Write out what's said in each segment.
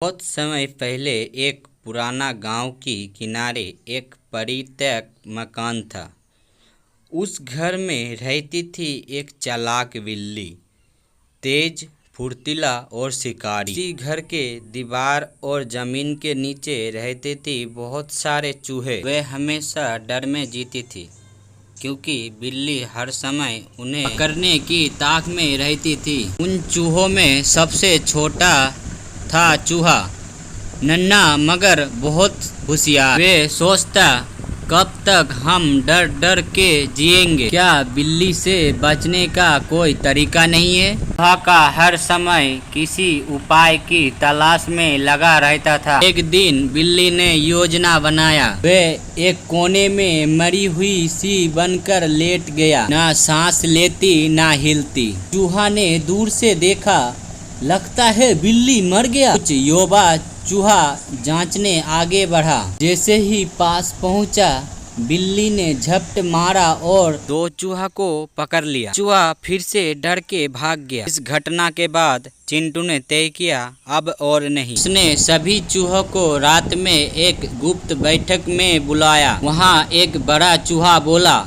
बहुत समय पहले एक पुराना गांव की किनारे एक परित्यक्त मकान था। उस घर में रहती थी एक चालाक बिल्ली, तेज, फुर्तीला और शिकारी। उसी घर के दीवार और जमीन के नीचे रहते थे बहुत सारे चूहे। वे हमेशा डर में जीती थी क्योंकि बिल्ली हर समय उन्हें पकड़ने की ताक में रहती थी। उन चूहों में सबसे छोटा था चूहा, नन्हा मगर बहुत होशियार। वे सोचता, कब तक हम डर डर के जिएंगे, क्या बिल्ली से बचने का कोई तरीका नहीं है। चूहा का हर समय किसी उपाय की तलाश में लगा रहता था। एक दिन बिल्ली ने योजना बनाया। वे एक कोने में मरी हुई सी बनकर लेट गया, ना सांस लेती ना हिलती। चूहा ने दूर से देखा, लगता है बिल्ली मर गया। कुछ युवा चूहा जांचने आगे बढ़ा। जैसे ही पास पहुंचा, बिल्ली ने झपट मारा और दो चूहा को पकड़ लिया। चूहा फिर से डर के भाग गया। इस घटना के बाद चिंटू ने तय किया, अब और नहीं। उसने सभी चूहों को रात में एक गुप्त बैठक में बुलाया। वहां एक बड़ा चूहा बोला,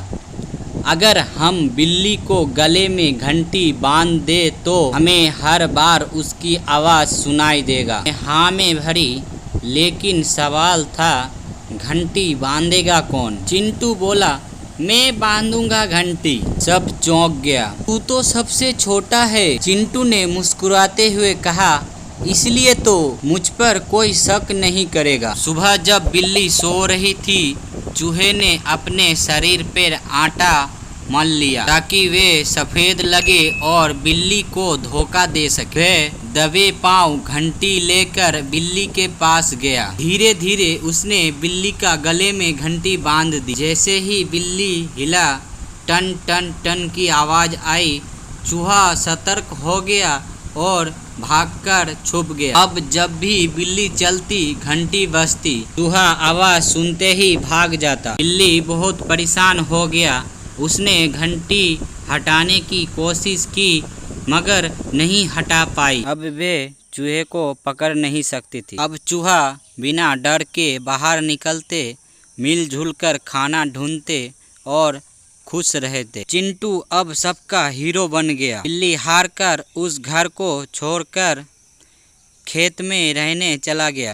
अगर हम बिल्ली को गले में घंटी बांध दे तो हमें हर बार उसकी आवाज़ सुनाई देगा। हाँ में भरी, लेकिन सवाल था, घंटी बांधेगा कौन। चिंटू बोला, मैं बांधूंगा घंटी। सब चौंक गया। तू तो सबसे छोटा है, चिंटू ने मुस्कुराते हुए कहा, इसलिए तो मुझ पर कोई शक नहीं करेगा। सुबह जब बिल्ली सो रही थी, चूहे ने अपने शरीर पर आटा मल लिया ताकि वे सफेद लगे और बिल्ली को धोखा दे सके। वे दबे पांव घंटी लेकर बिल्ली के पास गया। धीरे धीरे उसने बिल्ली का गले में घंटी बांध दी। जैसे ही बिल्ली हिला, टन टन टन की आवाज आई। चूहा सतर्क हो गया और भागकर छुप गया। अब जब भी बिल्ली चलती, घंटी बजती, चूहा आवाज सुनते ही भाग जाता। बिल्ली बहुत परेशान हो गया। उसने घंटी हटाने की कोशिश की मगर नहीं हटा पाई। अब वे चूहे को पकड़ नहीं सकती थी। अब चूहा बिना डर के बाहर निकलते, मिलजुल कर खाना ढूंढते और खुश रहते। चिंटू अब सबका हीरो बन गया। बिल्ली हार कर उस घर को छोड़कर खेत में रहने चला गया।